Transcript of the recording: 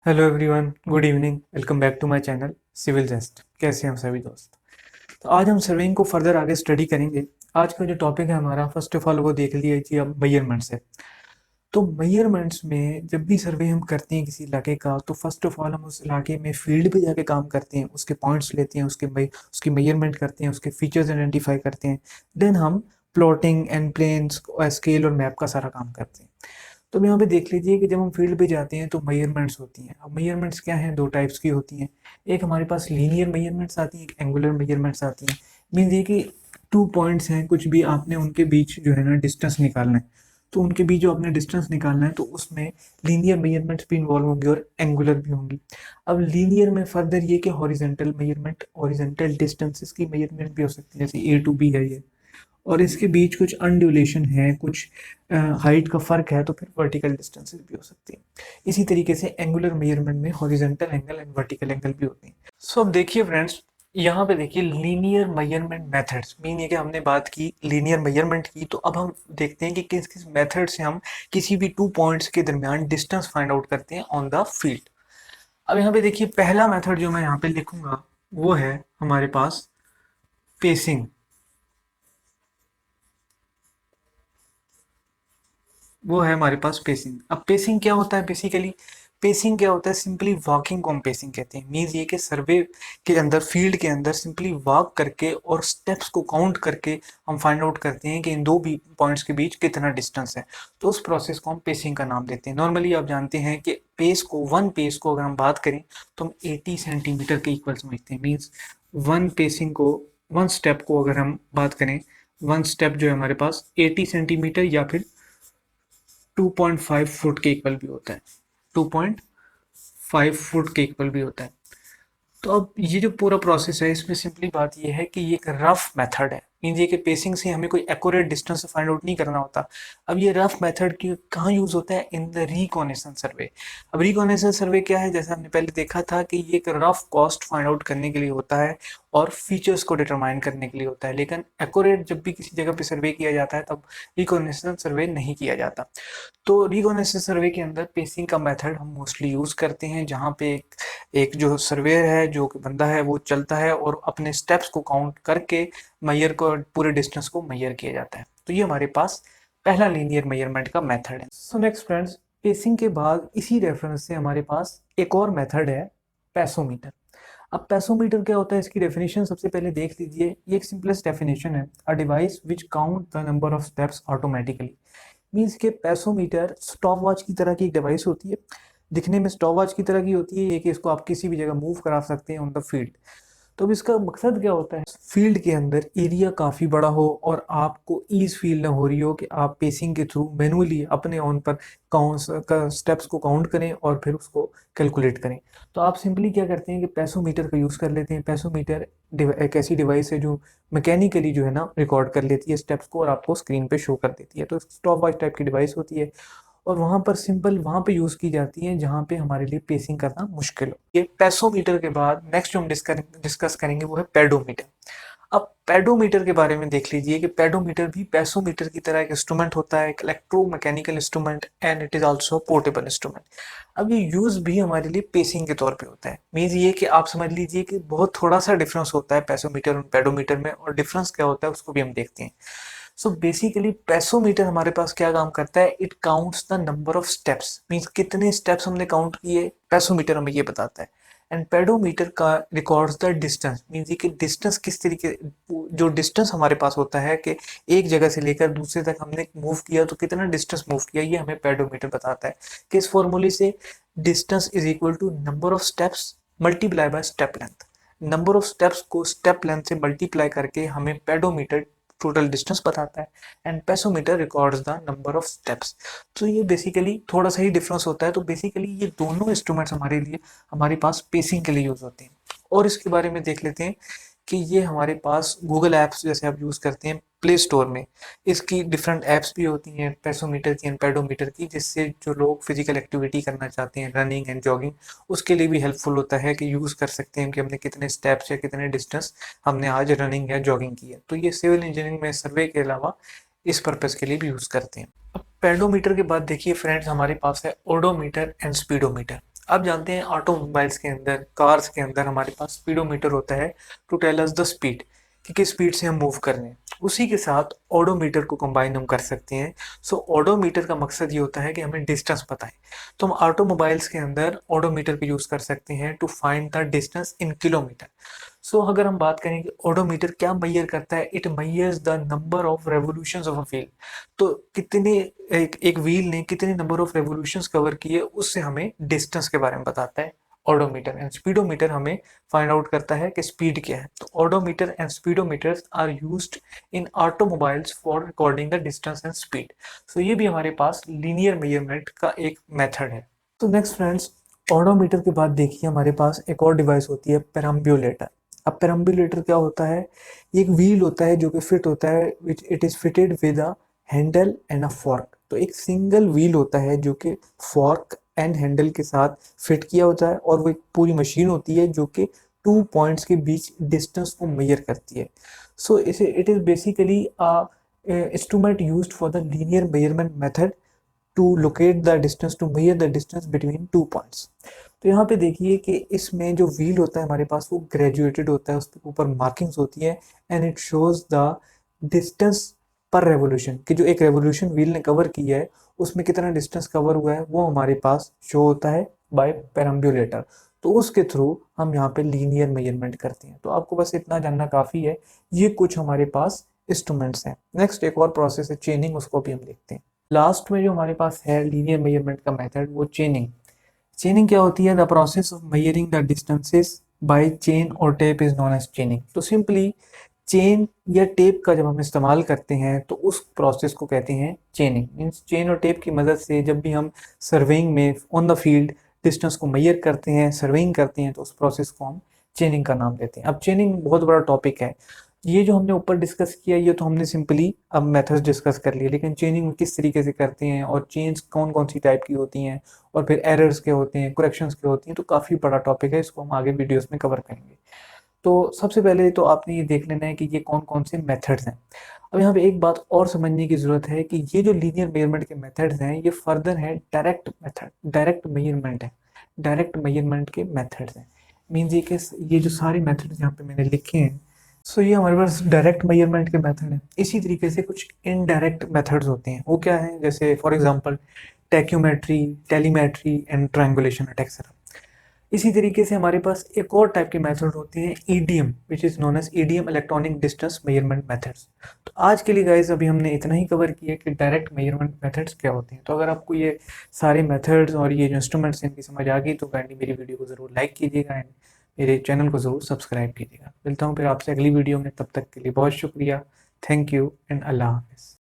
Hello everyone, good evening. Welcome back to my channel civil jest. कैसे हैं हम सभी दोस्त? तो आज हम सर्वेइंग को फर्दर आगे स्टडी करेंगे। आज का जो टॉपिक है हमारा, फर्स्ट ऑफ ऑल वो देख लीजिए अब मेजरमेंट्स है। तो मेजरमेंट्स में जब भी सर्वे हम करते हैं किसी इलाके का, तो फर्स्ट ऑफ ऑल हम उस इलाके में फील्ड पे जाके काम करते हैं, उसके पॉइंट्स लेते हैं, उसकी मेजरमेंट करते हैं, उसके फीचर्स आइडेंटिफाई करते हैं। देन हम प्लॉटिंग एंड प्लेन्स स्केल और मैप का सारा काम करते हैं। तो अब यहाँ पे देख लीजिए कि जब हम फील्ड पे जाते हैं तो मेजरमेंट्स होती हैं। अब मेजरमेंट्स क्या हैं? दो टाइप्स की होती हैं। एक हमारे पास लीनियर मेजरमेंट्स आती हैं, एक एंगुलर मेजरमेंट्स आती हैं। मीन्स ये कि टू पॉइंट्स हैं, कुछ भी आपने उनके बीच जो है ना डिस्टेंस निकालना है, तो उनके बीच जो आपने डिस्टेंस निकालना है तो उसमें लीनियर मेजरमेंट्स भी इन्वॉल्व होंगी और एंगुलर भी होंगी। अब लीनियर में फर्दर ये कि हॉरिजेंटल मेजरमेंट, हॉरिजेंटल डिस्टेंसेस की मेजरमेंट भी हो सकती है, जैसे ए टू बी है ये, और इसके बीच कुछ अनड्यूलेशन है, कुछ हाइट का फर्क है, तो फिर वर्टिकल डिस्टेंसेस भी हो सकती है। इसी तरीके से एंगुलर मेजरमेंट में horizontal angle and vertical angle भी होते हैं। सो अब देखिए फ्रेंड्स, यहाँ पे देखिए लीनियर मेजरमेंट मेथड्स, मीन ये कि हमने बात की लीनियर मेजरमेंट की, तो अब हम देखते हैं कि किस किस मेथड से हम किसी भी टू पॉइंट्स के दरमियान डिस्टेंस फाइंड आउट करते हैं ऑन द फील्ड। अब यहाँ पे देखिए पहला मेथड जो मैं यहाँ पे लिखूंगा वो है हमारे पास पेसिंग। वो है हमारे पास पेसिंग। अब पेसिंग क्या होता है? बेसिकली पेसिंग क्या होता है? सिंपली वॉकिंग को हम पेसिंग कहते हैं। मीन्स ये कि सर्वे के अंदर, फील्ड के अंदर सिंपली वॉक करके और स्टेप्स को काउंट करके हम फाइंड आउट करते हैं कि इन दो भी पॉइंट्स के बीच कितना डिस्टेंस है। तो उस प्रोसेस को हम पेसिंग का नाम देते हैं। नॉर्मली आप जानते हैं कि पेस को अगर हम बात करें तो हम 80 सेंटीमीटर के इक्वल समझते हैं। मीन्स वन पेसिंग को, वन स्टेप को अगर हम बात करें, वन स्टेप जो है हमारे पास 80 सेंटीमीटर या फिर 2.5 फुट के इक्वल भी होता है। 2.5 फुट के इक्वल भी होता है। तो अब ये जो पूरा प्रोसेस है, इसमें सिंपली बात ये है कि ये एक रफ मेथड है। मीन्स ये कि पेसिंग से हमें कोई एक्यूरेट डिस्टेंस फाइंड आउट नहीं करना होता। अब ये रफ मेथड की कहाँ यूज होता है? इन द रिकॉनेसेंस सर्वे। अब रिकॉनेसेंस सर्वे क्या है? जैसा हमने पहले देखा था कि ये एक रफ कॉस्ट फाइंड आउट करने के लिए होता है और फीचर्स को डिटरमाइन करने के लिए होता है। लेकिन एक्यूरेट जब भी किसी जगह पे सर्वे किया जाता है तब रिकॉनेसेंस सर्वे नहीं किया जाता। तो रिकॉग्निशन सर्वे के अंदर पेसिंग का मेथड हम मोस्टली यूज़ करते हैं, जहाँ पे एक जो सर्वेयर है, जो बंदा है, वो चलता है और अपने स्टेप्स को काउंट करके मैयर को, पूरे डिस्टेंस को मैयर किया जाता है। तो ये हमारे पास पहला लीनियर मेजरमेंट का मेथड है। सो नेक्स्ट फ्रेंड्स, पेसिंग के बाद इसी रेफरेंस से हमारे पास एक और मेथड है, पैसोमीटर। अब पैसोमीटर क्या होता है? इसकी डेफिनेशन सबसे पहले देख लीजिए। ये एक सिंपलेस्ट डेफिनेशन है, a device which count the number of steps automatically. Means के पैसोमीटर स्टॉप वॉच की तरह की एक डिवाइस होती है। दिखने में स्टॉप वॉच की तरह की होती है, ये कि इसको आप किसी भी जगह मूव करा सकते हैं ऑन द फील्ड। तो अब इसका मकसद क्या होता है? फील्ड के अंदर एरिया काफ़ी बड़ा हो और आपको ईज फील ना हो रही हो कि आप पेसिंग के थ्रू मैनुअली अपने ऑन पर काउंट स्टेप्स को काउंट करें और फिर उसको कैलकुलेट करें। तो आप सिंपली क्या करते हैं कि पैसोमीटर का यूज़ कर लेते हैं। पैसोमीटर एक ऐसी डिवाइस है जो मैकेनिकली जो है ना रिकॉर्ड कर लेती है स्टेप्स को और आपको स्क्रीन पे शो कर देती है। तो स्टॉप वॉच टाइप की डिवाइस होती है और वहाँ पर सिंपल वहाँ पे यूज़ की जाती है जहाँ पे हमारे लिए पेसिंग करना मुश्किल हो। ये पैसोमीटर के बाद नेक्स्ट जो हम डिस्कस करेंगे वो है पेडोमीटर। अब पेडोमीटर के बारे में देख लीजिए कि पेडोमीटर भी पैसोमीटर की तरह एक इंस्ट्रूमेंट होता है, एक electromechanical instrument and it is also portable instrument. अब ये यूज भी हमारे लिए पेसिंग के तौर पे होता है। मीन्स ये कि आप समझ लीजिए कि बहुत थोड़ा सा डिफरेंस होता है पैसोमीटर और पेडोमीटर में, और डिफरेंस क्या होता है उसको भी हम देखते हैं। सो बेसिकली पैसोमीटर हमारे पास क्या काम करता है? It counts the number of steps. Means कितने स्टेप्स हमने काउंट किए, पैसोमीटर हमें ये बताता है। एंड पेडोमीटर का रिकॉर्ड्स द डिस्टेंस। मीन्स ये कि डिस्टेंस किस तरीके, जो डिस्टेंस हमारे पास होता है कि एक जगह से लेकर दूसरे तक हमने मूव किया तो कितना डिस्टेंस मूव किया, ये हमें पेडोमीटर बताता है। किस फॉर्मूले से? Distance is equal to number of steps multiply by step length. Number of steps को स्टेप लेंथ से मल्टीप्लाई करके हमें पेडोमीटर टोटल डिस्टेंस बताता है and pedometer records the number of steps. तो ये बेसिकली थोड़ा सा ही डिफरेंस होता है। तो बेसिकली ये दोनों इंस्ट्रूमेंट्स हमारे लिए, हमारे पास पेसिंग के लिए यूज होते हैं। और इसके बारे में देख लेते हैं कि ये हमारे पास गूगल ऐप्स जैसे आप यूज़ करते हैं प्ले स्टोर में, इसकी डिफरेंट ऐप्स भी होती हैं पेसोमीटर की एंड पेडोमीटर की, जिससे जो लोग फिजिकल एक्टिविटी करना चाहते हैं, रनिंग एंड जॉगिंग, उसके लिए भी हेल्पफुल होता है कि यूज़ कर सकते हैं कि हमने कितने स्टेप्स या कितने डिस्टेंस हमने आज रनिंग या जॉगिंग की है। तो ये सिविल इंजीनियरिंग में सर्वे के अलावा इस पर्पज़ के लिए भी यूज़ करते हैं। अब पेडोमीटर के बाद देखिए फ्रेंड्स, हमारे पास है ओडोमीटर एंड स्पीडोमीटर। आप जानते हैं ऑटोमोबाइल्स के अंदर, कार्स के अंदर हमारे पास स्पीडोमीटर होता है to tell us the speed, कि किस स्पीड से हम मूव कर रहे हैं। उसी के साथ ओडोमीटर को कंबाइन हम कर सकते हैं। सो ओडोमीटर का मकसद ये होता है कि हमें डिस्टेंस पता है, तो हम ऑटोमोबाइल्स के अंदर ओडोमीटर का यूज़ कर सकते हैं to find the distance in kilometre. So अगर हम बात करें कि ओडोमीटर क्या मैयर करता है, it measures the number of revolutions of a wheel. तो कितने, एक व्हील ने कितने नंबर ऑफ रेवोल्यूशंस कवर किए, उससे हमें डिस्टेंस के बारे में बताता है ओडोमीटर। एंड स्पीडोमीटर हमें फाइंड आउट करता है कि स्पीड क्या है। तो odometer and speedometers are used in automobiles for recording the distance and speed. So ये भी हमारे पास लीनियर मेजरमेंट का एक मेथड है। तो नेक्स्ट फ्रेंड्स, ओडोमीटर के बाद देखिए हमारे पास एक और डिवाइस होती है, पेरम्बुलेटर। अब पेरम्बुलेटर क्या होता है? ये एक व्हील होता है जो कि फिट होता है, which it is fitted with a handle and a fork. तो एक सिंगल व्हील होता है जो कि फॉर्क एंड हैंडल के साथ फिट किया होता है, और वो एक पूरी मशीन होती है जो कि 2 पॉइंट्स के बीच डिस्टेंस को मेजर करती है। सो इसे it is basically a instrument used for the linear measurement method to locate the distance, to measure the distance between 2 points. तो यहाँ पे देखिए कि इसमें जो व्हील होता है हमारे पास वो ग्रेजुएटेड होता है, उसके ऊपर मार्किंग्स होती है, and it shows the distance पर रेवोल्यूशन, कि जो एक रेवोल्यूशन व्हील ने कवर किया है उसमें कितना डिस्टेंस कवर हुआ है वो हमारे पास शो होता है बाय पेरम्बुलेटर। तो उसके थ्रू हम यहाँ पे लीनियर मेजरमेंट करते हैं। तो आपको बस इतना जानना काफ़ी है। ये कुछ हमारे पास इंस्ट्रूमेंट्स हैं। नेक्स्ट एक और प्रोसेस है चेनिंग, उसको भी हम देखते हैं। लास्ट में जो हमारे पास है लीनियर मेजरमेंट का मेथड, वो चेनिंग। चेनिंग क्या होती है? The process of measuring the distances by chain और tape is known as chaining. तो सिंपली चेन या टेप का जब हम इस्तेमाल करते हैं तो उस प्रोसेस को कहते हैं चेनिंग। मीन्स चेन और टेप की मदद से जब भी हम सर्वेइंग में ऑन द फील्ड डिस्टेंस को मेजर करते हैं, सर्वेइंग करते हैं, तो उस प्रोसेस को हम चेनिंग का नाम देते हैं। अब चेनिंग बहुत बड़ा टॉपिक है। ये जो हमने ऊपर डिस्कस किया ये तो हमने सिंपली अब मेथड्स डिस्कस कर लिए, लेकिन चेनिंग किस तरीके से करते हैं और चेन्स कौन कौन सी टाइप की होती हैं और फिर एरर्स के होते हैं, करेक्शंस के होती हैं, तो काफ़ी बड़ा टॉपिक है, इसको हम आगे वीडियोस में कवर करेंगे। तो सबसे पहले तो आपने ये देख लेना है कि ये कौन कौन से मेथड्स हैं। अब यहाँ पे एक बात और समझने की ज़रूरत है कि ये जो लीनियर मेजरमेंट के मेथड्स हैं ये फर्दर है डायरेक्ट मेथड, डायरेक्ट मेजरमेंट है, डायरेक्ट मेजरमेंट के मेथड्स हैं। मीन्स ये जो सारे मेथड्स यहाँ पे मैंने लिखे हैं, सो ये हमारे पास डायरेक्ट मेजरमेंट के मेथड हैं। इसी तरीके से कुछ इनडायरेक्ट मेथड्स होते हैं, वो क्या है? जैसे for example tacheometry, telemetry and triangulation etcetera. इसी तरीके से हमारे पास एक और टाइप के मेथड होते हैं EDM, which is known as EDM, electronic distance measurement methods. तो आज के लिए गाइस अभी हमने इतना ही कवर किया कि डायरेक्ट मेजरमेंट मेथड्स क्या होते हैं। तो अगर आपको ये सारे मेथड्स और ये जो इंस्ट्रूमेंट्स हैं इनकी समझ आ गई तो काइंडली मेरी वीडियो को ज़रूर लाइक कीजिएगा एंड मेरे चैनल को ज़रूर सब्सक्राइब कीजिएगा। मिलता हूँ फिर आपसे अगली वीडियो में, तब तक के लिए बहुत शुक्रिया। थैंक यू एंड अल्लाह हाफिज़।